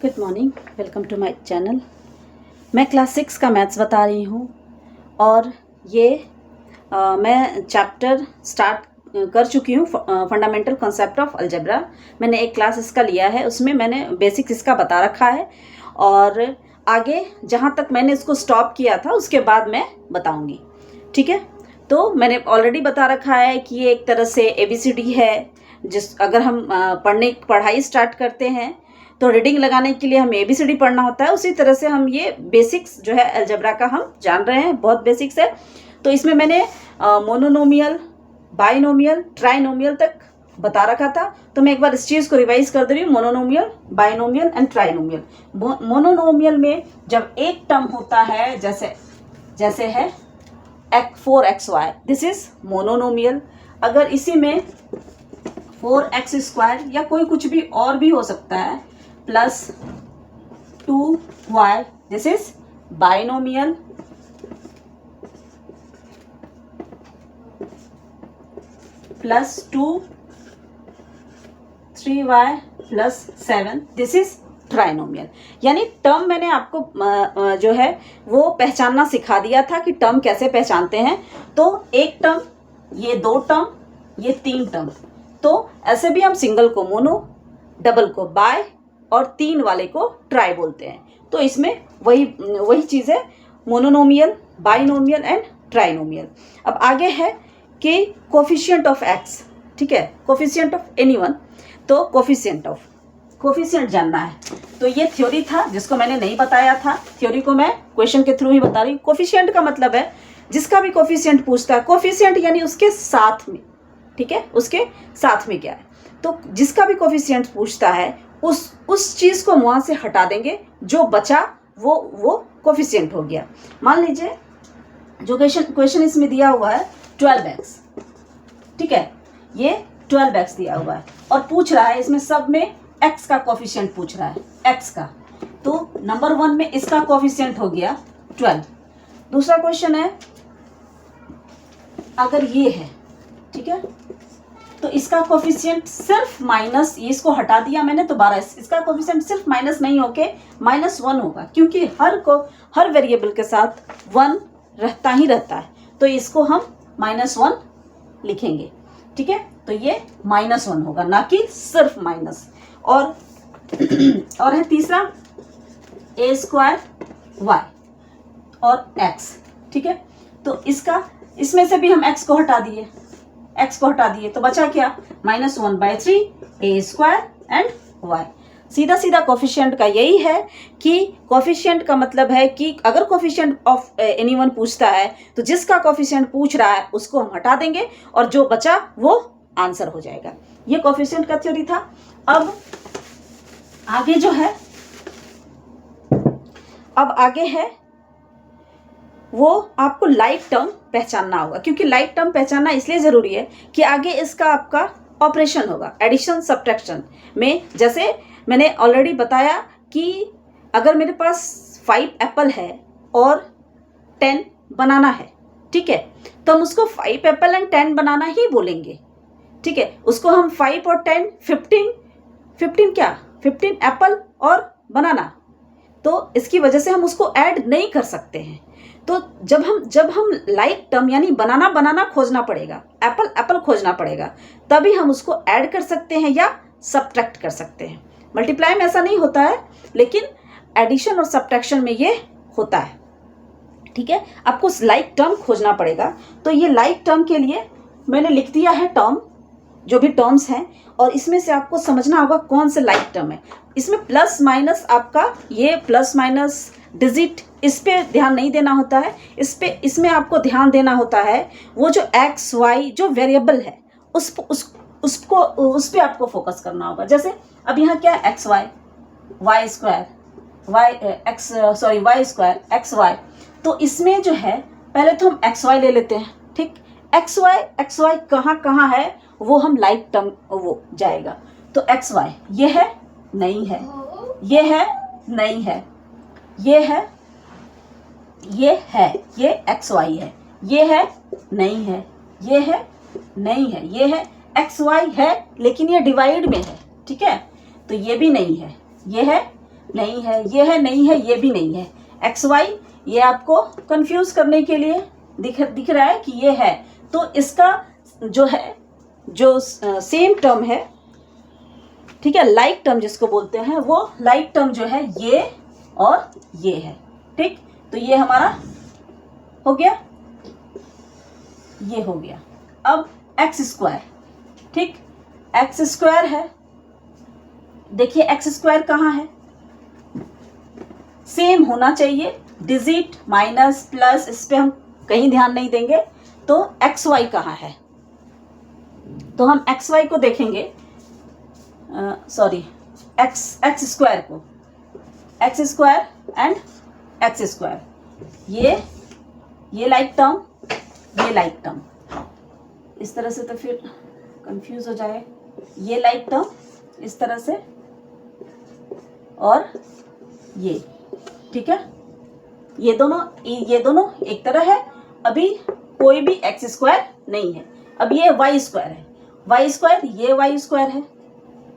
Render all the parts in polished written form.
Good morning, welcome to my channel. मैं class 6 का maths बता रही हूँ और ये मैं चैप्टर स्टार्ट कर चुकी हूँ, फंडामेंटल कॉन्सेप्ट ऑफ अलजेब्रा। मैंने एक क्लास इसका लिया है, उसमें मैंने बेसिक्स इसका बता रखा है और आगे जहाँ तक मैंने इसको स्टॉप किया था उसके बाद मैं बताऊँगी, ठीक है। तो मैंने ऑलरेडी बता रखा है कि ये एक तरह से ABCD है। अगर हम पढ़ाई स्टार्ट करते हैं तो रीडिंग लगाने के लिए हमें ABCD पढ़ना होता है, उसी तरह से हम ये बेसिक्स जो है अलजेब्रा का हम जान रहे हैं, बहुत बेसिक्स है। तो इसमें मैंने मोनोनोमियल, बाइनोमियल, ट्राइनोमियल तक बता रखा था। तो मैं एक बार इस चीज़ को रिवाइज कर दे रही हूँ। Monomial, binomial and trinomial. Monomial में जब एक टर्म होता है, जैसे है 4xy, दिस इज मोनोनोमियल। अगर इसी में 4x² या कोई कुछ भी और भी हो सकता है plus 2y, this is binomial. Plus 2 3y plus 7, this is trinomial. यानी टर्म मैंने आपको जो है वो पहचानना सिखा दिया था कि टर्म कैसे पहचानते हैं। तो एक टर्म, ये दो टर्म, ये तीन टर्म। तो ऐसे भी हम सिंगल को मोनो, डबल को बाय और तीन वाले को ट्राई बोलते हैं। तो इसमें वही चीज़ है, मोनोनोमियल, बाइनोमियल एंड ट्राइनोमियल। अब आगे है कि कोफिशिएंट ऑफ एक्स, ठीक है, कोफिशिएंट ऑफ एनीवन। तो कोफिशिएंट जानना है। तो ये थ्योरी था जिसको मैंने नहीं बताया था, थ्योरी को मैं क्वेश्चन के थ्रू ही बता रही हूँ। कोफिशिएंट का मतलब है जिसका भी कोफिशिएंट पूछता है, कोफिशिएंट यानी उसके साथ में, ठीक है, उसके साथ में क्या है। तो जिसका भी कोफिशिएंट पूछता है उस चीज़ को वहाँ से हटा देंगे, जो बचा वो कोफिशिएंट हो गया। मान लीजिए जो क्वेश्चन इसमें दिया हुआ है 12x, ठीक है, ये 12x दिया हुआ है और पूछ रहा है इसमें सब में x का कोफिशिएंट पूछ रहा है, x का। तो नंबर 1 में इसका कोफिशिएंट हो गया 12। दूसरा क्वेश्चन है, अगर ये है, ठीक है, तो इसका कोफिशिएंट सिर्फ माइनस, इसको हटा दिया मैंने तो 12, इसका कोफिशिएंट सिर्फ माइनस नहीं होके -1 होगा, क्योंकि हर वेरिएबल के साथ 1 रहता ही रहता है। तो इसको हम -1 लिखेंगे, ठीक है। तो ये -1 होगा, ना कि सिर्फ माइनस। और है तीसरा a² y और x, ठीक है। तो इसमें से भी हम x को हटा दिए, तो बचा क्या, -1/3 a² एंड y। सीधा कोफिशिएंट का यही है कि कोफिशिएंट का मतलब है कि अगर कोफिशिएंट ऑफ एनीवन पूछता है तो जिसका कोफिशिएंट पूछ रहा है उसको हम हटा देंगे और जो बचा वो आंसर हो जाएगा। ये कोफिशिएंट का थ्योरी था। अब आगे जो है, अब आगे है वो आपको लाइक टर्म पहचानना होगा, क्योंकि लाइक टर्म पहचानना इसलिए ज़रूरी है कि आगे इसका आपका ऑपरेशन होगा एडिशन सब्ट्रैक्शन में। जैसे मैंने ऑलरेडी बताया कि अगर मेरे पास 5 एप्पल है और 10 बनाना है, ठीक है, तो हम उसको 5 एप्पल एंड 10 बनाना ही बोलेंगे, ठीक है। उसको हम 5 और 10 15 एप्पल और बनाना, तो इसकी वजह से हम उसको ऐड नहीं कर सकते हैं। तो जब हम लाइक टर्म यानी बनाना खोजना पड़ेगा, एप्पल खोजना पड़ेगा, तभी हम उसको ऐड कर सकते हैं या सब्ट्रैक्ट कर सकते हैं। मल्टीप्लाई में ऐसा नहीं होता है, लेकिन एडिशन और सब्ट्रैक्शन में ये होता है, ठीक है। आपको लाइक टर्म खोजना पड़ेगा। तो ये लाइक टर्म के लिए मैंने लिख दिया है टर्म, जो भी टर्म्स हैं, और इसमें से आपको समझना होगा कौन से लाइक टर्म है। इसमें प्लस माइनस, आपका ये प्लस माइनस डिजिट, इस पे ध्यान नहीं देना होता है। इसमें आपको ध्यान देना होता है वो जो एक्स वाई जो वेरिएबल है उस पे आपको फोकस करना होगा। जैसे अब यहाँ क्या है, वाई स्क्वायर एक्स वाई। तो इसमें जो है पहले तो हम एक्स वाई ले लेते हैं, ठीक। एक्स वाई कहाँ है वो हम लाइक टर्म वो जाएगा। तो एक्स वाई ये है नहीं है, ये है नहीं है, ये है, ये एक्स वाई है, ये है नहीं है, ये है नहीं है, ये है एक्स वाई है लेकिन ये डिवाइड में है, ठीक है। तो ये भी नहीं है, ये है नहीं है, ये है नहीं है, ये भी नहीं है। एक्स वाई ये आपको कंफ्यूज करने के लिए दिख रहा है कि ये है, तो इसका जो है जो सेम टर्म है, ठीक है, लाइक टर्म जिसको बोलते हैं, वो लाइक टर्म जो है ये और ये है। ठीक, तो ये हमारा हो गया, ये हो गया। अब एक्स स्क्वायर, ठीक, एक्स स्क्वायर है, देखिए एक्स स्क्वायर कहाँ है, सेम होना चाहिए, डिजिट माइनस प्लस इस पे हम कहीं ध्यान नहीं देंगे। तो एक्स वाई कहाँ है, तो हम एक्स वाई को देखेंगे, सॉरी एक्स स्क्वायर को, x square and x square, ये लाइक टर्म, ये लाइक टर्म, इस तरह से तो फिर कंफ्यूज हो जाए, ये लाइक टर्म इस तरह से और ये, ठीक है, ये दोनों एक तरह है। अभी कोई भी एक्स स्क्वायर नहीं है, अब ये वाई स्क्वायर है, वाई स्क्वायर, ये वाई स्क्वायर है,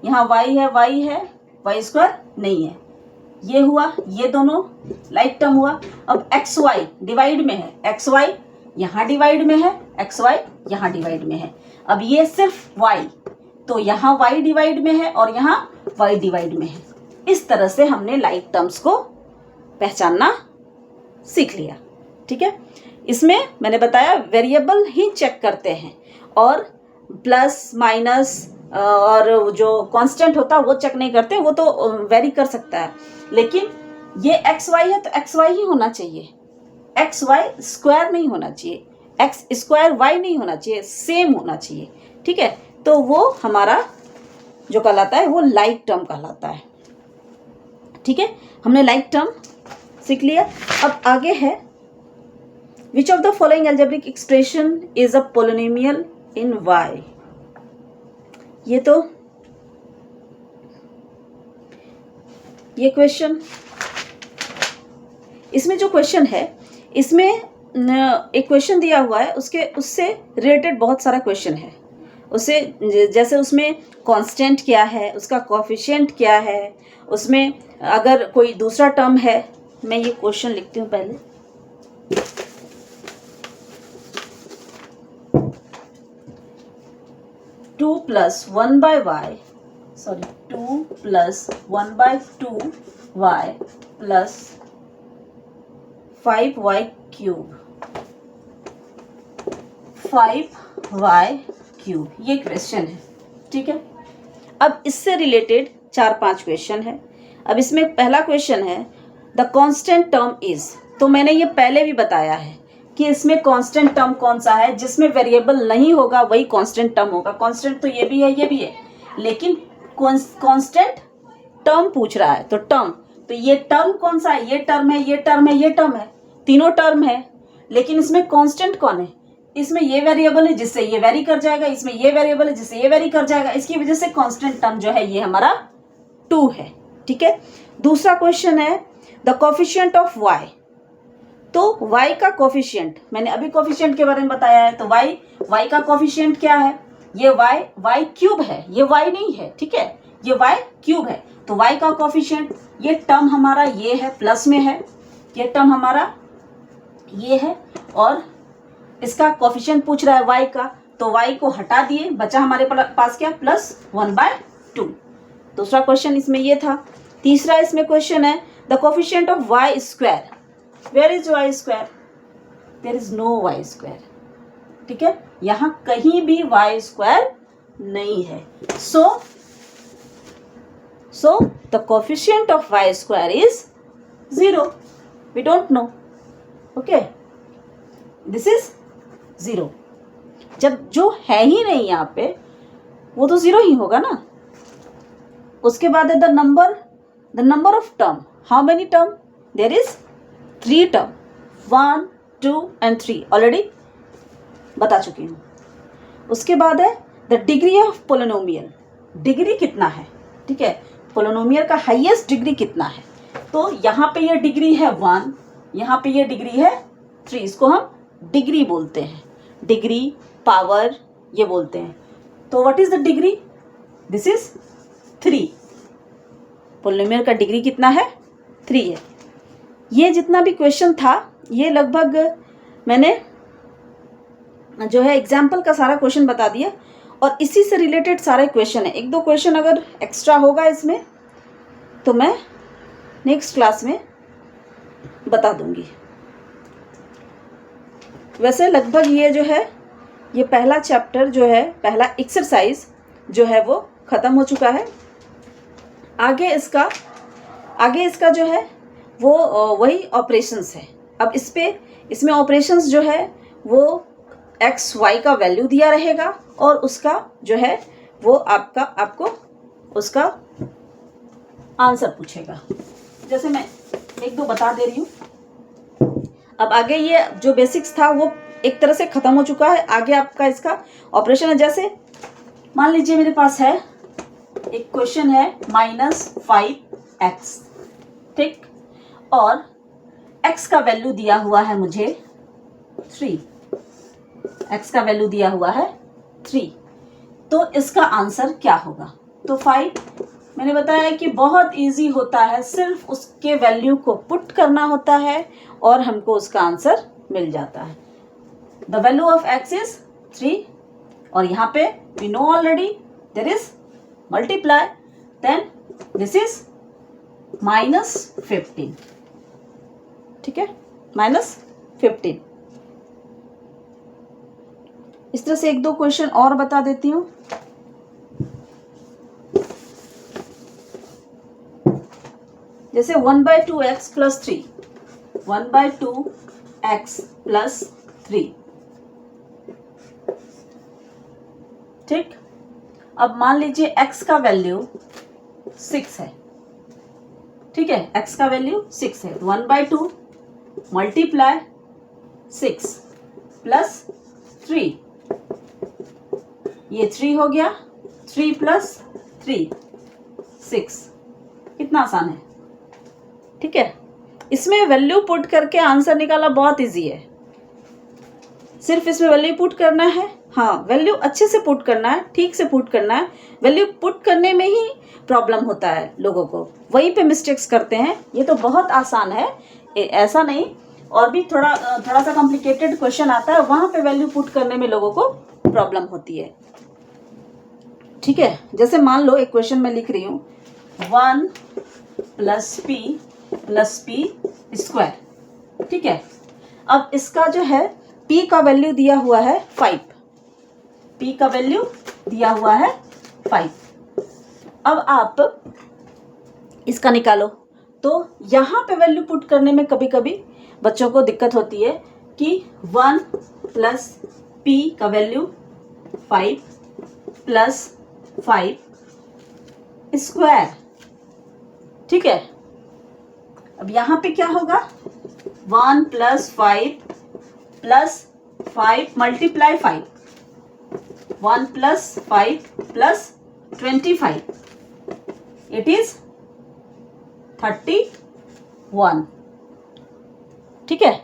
यहाँ वाई है, वाई स्क्वायर नहीं है, ये हुआ, ये दोनों लाइक टर्म हुआ। अब एक्स वाई डिवाइड में है, एक्स वाई यहाँ डिवाइड में है, एक्स वाई यहाँ डिवाइड में है। अब ये सिर्फ वाई, तो यहाँ वाई डिवाइड में है और यहाँ वाई डिवाइड में है। इस तरह से हमने लाइक टर्म्स को पहचानना सीख लिया, ठीक है। इसमें मैंने बताया वेरिएबल ही चेक करते हैं और प्लस माइनस और जो कांस्टेंट होता है वो चेक नहीं करते, वो तो वेरी कर सकता है, लेकिन ये एक्स वाई है तो एक्स वाई ही होना चाहिए, एक्स वाई स्क्वायर नहीं होना चाहिए, एक्स स्क्वायर वाई नहीं होना चाहिए, सेम होना चाहिए, ठीक है। तो वो हमारा जो कहलाता है वो लाइक टर्म कहलाता है, ठीक है। हमने लाइक टर्म सीख लिया। अब आगे है which of the following algebraic expression is a polynomial in y. ये तो ये क्वेश्चन, इसमें जो क्वेश्चन है इसमें एक क्वेश्चन दिया हुआ है, उससे रिलेटेड बहुत सारा क्वेश्चन है, उससे जैसे उसमें कांस्टेंट क्या है, उसका कोएफिशिएंट क्या है, उसमें अगर कोई दूसरा टर्म है, मैं ये क्वेश्चन लिखती हूँ पहले, two plus one by y, sorry 2 प्लस 1/2 y plus 5y cube, 5y cube, ये क्वेश्चन है, ठीक है। अब इससे रिलेटेड 4-5 क्वेश्चन है। अब इसमें पहला क्वेश्चन है द कांस्टेंट टर्म इज, तो मैंने ये पहले भी बताया है कि इसमें कांस्टेंट टर्म कौन सा है, जिसमें वेरिएबल नहीं होगा वही कांस्टेंट टर्म होगा। कांस्टेंट तो ये भी है, ये भी है, लेकिन कांस्टेंट टर्म पूछ रहा है, तो टर्म, तो ये टर्म कौन सा है, ये टर्म है, ये टर्म है, ये टर्म है, तीनों टर्म है, लेकिन इसमें कांस्टेंट कौन है, इसमें ये वेरिएबल है जिससे ये वेरी कर जाएगा, इसमें ये वेरिएबल है जिससे ये वेरी कर जाएगा, इसकी वजह से कांस्टेंट टर्म जो है ये हमारा 2 है, ठीक है। दूसरा क्वेश्चन है द कोएफिशिएंट ऑफ y, तो y का कोएफिशिएंट, मैंने अभी कोएफिशिएंट के बारे में बताया है, तो y का कोएफिशिएंट क्या है, ये y क्यूब है, ये y नहीं है, ठीक है, ये y क्यूब है, तो y का कोएफिशिएंट, ये टर्म हमारा ये है, प्लस में है, ये टर्म हमारा ये है, और इसका कोएफिशिएंट पूछ रहा है y का, तो y को हटा दिए, बचा हमारे पास क्या, प्लस 1/2। दूसरा क्वेश्चन इसमें ये था। तीसरा इसमें क्वेश्चन है the coefficient of y square, where is y square, there is no y square, ठीक है, यहाँ कहीं भी y स्क्वायर नहीं है। So the coefficient of y square is 0, we don't know, okay, this is 0। जब जो है ही नहीं यहाँ पे, वो तो 0 ही होगा ना। उसके बाद है the number of term, how many term, there is 3 term, 1, 2 and 3 already बता चुकी हूँ। उसके बाद है the degree of polynomial, degree कितना है, ठीक है, पोलिनोमियल का हाईएस्ट डिग्री कितना है, तो यहाँ पे ये डिग्री है 1, यहाँ पे ये डिग्री है 3, इसको हम डिग्री बोलते हैं, डिग्री पावर ये बोलते हैं। तो what is the degree, this is 3, polynomial का डिग्री कितना है, 3 है। ये जितना भी क्वेश्चन था ये लगभग मैंने जो है एग्जाम्पल का सारा क्वेश्चन बता दिया और इसी से रिलेटेड सारे क्वेश्चन है। 1-2 क्वेश्चन अगर एक्स्ट्रा होगा इसमें तो मैं नेक्स्ट क्लास में बता दूंगी। वैसे लगभग ये जो है ये पहला चैप्टर जो है, पहला एक्सरसाइज जो है वो ख़त्म हो चुका है। आगे इसका जो है वो वही ऑपरेशंस है। अब इसमें ऑपरेशंस जो है वो एक्स वाई का वैल्यू दिया रहेगा और उसका जो है वो आपको उसका आंसर पूछेगा। जैसे मैं 1-2 बता दे रही हूँ। अब आगे ये जो बेसिक्स था वो एक तरह से ख़त्म हो चुका है। आगे आपका इसका ऑपरेशन है। जैसे मान लीजिए मेरे पास है एक क्वेश्चन है -5x, ठीक, और x का वैल्यू दिया हुआ है मुझे 3, x का वैल्यू दिया हुआ है 3, तो इसका आंसर क्या होगा। तो 5 मैंने बताया कि बहुत इजी होता है, सिर्फ उसके वैल्यू को पुट करना होता है और हमको उसका आंसर मिल जाता है। The value of x is 3 और यहाँ पे we know already there is multiply, then this is -15, ठीक है, -15। इस तरह से 1-2 क्वेश्चन और बता देती हूँ। जैसे 1/2x + 3, 1/2x + 3, ठीक। अब मान लीजिए x का वैल्यू 6 है, ठीक है, x का वैल्यू 6 है। 1/2 × 6 + 3, ये 3 हो गया, 3 + 3 6, कितना आसान है, ठीक है। इसमें वैल्यू पुट करके आंसर निकालना बहुत इजी है। सिर्फ इसमें वैल्यू पुट करना है। हाँ, वैल्यू अच्छे से पुट करना है, ठीक से पुट करना है। वैल्यू पुट करने में ही प्रॉब्लम होता है लोगों को, वहीं पे मिस्टेक्स करते हैं। ये तो बहुत आसान है, ऐसा नहीं। और भी थोड़ा सा कॉम्प्लिकेटेड क्वेश्चन आता है, वहाँ पे वैल्यू पुट करने में लोगों को प्रॉब्लम होती है, ठीक है। जैसे मान लो एक क्वेश्चन मैं लिख रही हूँ 1 + p + p², ठीक है। अब इसका जो है p का वैल्यू दिया हुआ है 5, p का वैल्यू दिया हुआ है 5। अब आप इसका निकालो। तो यहाँ पे वैल्यू पुट करने में कभी कभी बच्चों को दिक्कत होती है कि 1 + p का वैल्यू 5 + 5², ठीक है। अब यहाँ पे क्या होगा, 1 + 5 + 5 × 5, 1 + 5 + 25, इट इज 31, ठीक है।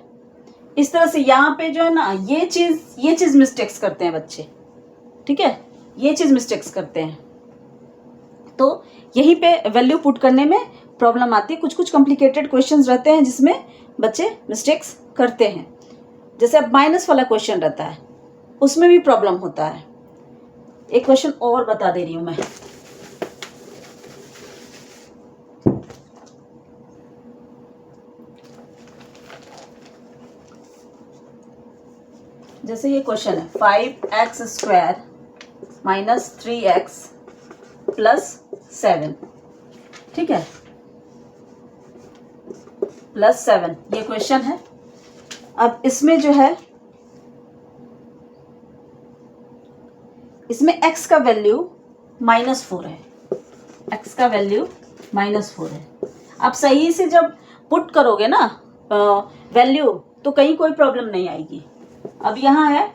इस तरह से यहाँ पे जो है ना ये चीज़ मिस्टेक्स करते हैं बच्चे, ठीक है, ये चीज़ मिस्टेक्स करते हैं। तो यहीं पे वैल्यू पुट करने में प्रॉब्लम आती है। कुछ कॉम्प्लिकेटेड क्वेश्चंस रहते हैं जिसमें बच्चे मिस्टेक्स करते हैं। जैसे अब माइनस वाला क्वेश्चन रहता है, उसमें भी प्रॉब्लम होता है। एक क्वेश्चन और बता दे रही हूँ मैं। जैसे ये क्वेश्चन है 5x² - 3x + 7, ठीक है, +7 ये क्वेश्चन है। अब इसमें जो है इसमें x का वैल्यू -4 है, x का वैल्यू -4 है। आप सही से जब पुट करोगे ना वैल्यू तो कहीं कोई प्रॉब्लम नहीं आएगी। अब यहाँ है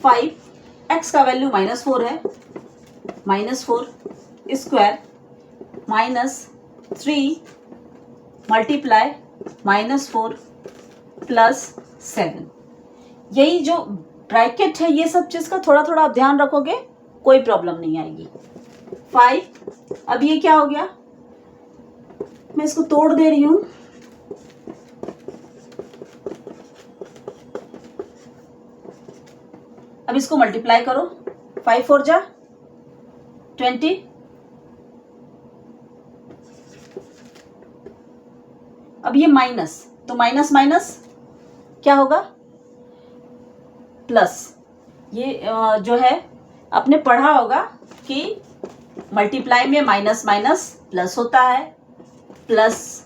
5, x का वैल्यू -4 है, -4² -3 × -4 + 7। यही जो ब्रैकेट है ये सब चीज़ का थोड़ा आप ध्यान रखोगे, कोई प्रॉब्लम नहीं आएगी। 5, अब ये क्या हो गया मैं इसको तोड़ दे रही हूँ। अब इसको मल्टीप्लाई करो, 5 4 जा 20। अब ये माइनस, तो माइनस माइनस क्या होगा, प्लस। ये जो है आपने पढ़ा होगा कि मल्टीप्लाई में माइनस माइनस प्लस होता है, प्लस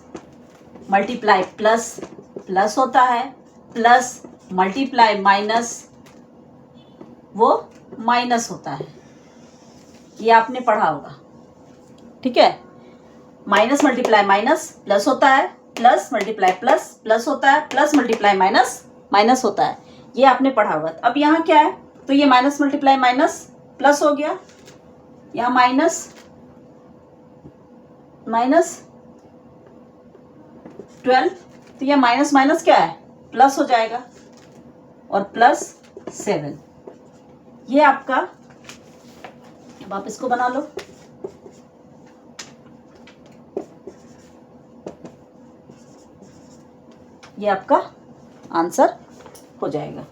मल्टीप्लाई प्लस प्लस होता है, प्लस मल्टीप्लाई माइनस वो माइनस होता है। ये आपने पढ़ा होगा, ठीक है। माइनस मल्टीप्लाई माइनस प्लस होता है, प्लस मल्टीप्लाई प्लस प्लस होता है, प्लस मल्टीप्लाई माइनस माइनस होता है। ये आपने पढ़ा होगा। अब यहाँ क्या है, तो ये माइनस मल्टीप्लाई माइनस प्लस हो गया, यहाँ माइनस माइनस 12, तो ये माइनस माइनस क्या है, प्लस हो जाएगा, और प्लस 7। ये आपका, अब आप इसको बना लो। ये आपका आंसर हो जाएगा,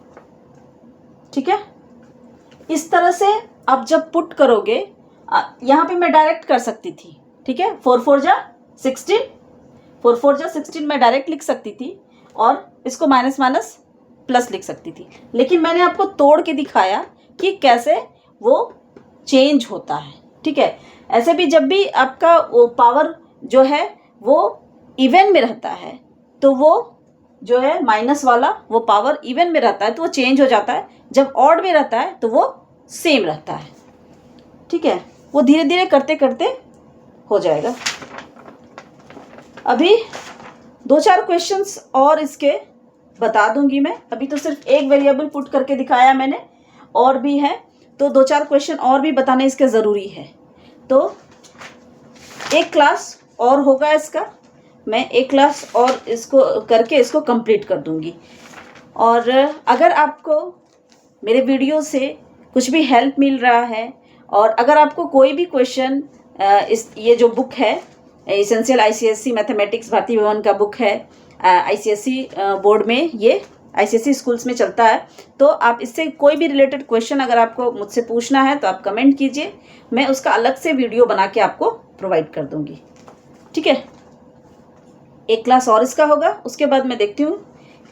ठीक है। इस तरह से आप जब पुट करोगे, यहाँ पे मैं डायरेक्ट कर सकती थी, ठीक है। 4 4 जा 16, 4 4 जा 16 मैं डायरेक्ट लिख सकती थी, और इसको माइनस माइनस प्लस लिख सकती थी। लेकिन मैंने आपको तोड़ के दिखाया कि कैसे वो चेंज होता है, ठीक है। ऐसे भी जब भी आपका वो पावर जो है वो इवन में रहता है, तो वो जो है माइनस वाला वो पावर इवन में रहता है तो वो चेंज हो जाता है। जब ऑड में रहता है तो वो सेम रहता है, ठीक है। वो धीरे धीरे करते करते हो जाएगा। अभी 2-4 क्वेश्चंस और इसके बता दूंगी मैं। अभी तो सिर्फ एक वेरिएबल पुट करके दिखाया मैंने, और भी है तो 2-4 क्वेश्चन और भी बताने इसके ज़रूरी है। तो एक क्लास और होगा इसका, मैं एक क्लास और इसको करके इसको कंप्लीट कर दूंगी। और अगर आपको मेरे वीडियो से कुछ भी हेल्प मिल रहा है, और अगर आपको कोई भी क्वेश्चन ये जो बुक है एसेंशियल ICSE मैथमेटिक्स भारती भवन का बुक है, ICSE बोर्ड में, ये ICSE स्कूल्स में चलता है, तो आप इससे कोई भी रिलेटेड क्वेश्चन अगर आपको मुझसे पूछना है तो आप कमेंट कीजिए, मैं उसका अलग से वीडियो बना के आपको प्रोवाइड कर दूंगी, ठीक है। एक क्लास और इसका होगा, उसके बाद मैं देखती हूँ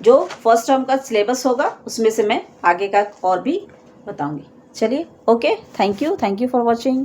जो फर्स्ट टर्म का सिलेबस होगा उसमें से मैं आगे का और भी बताऊंगी। चलिए, okay, thank you for watching.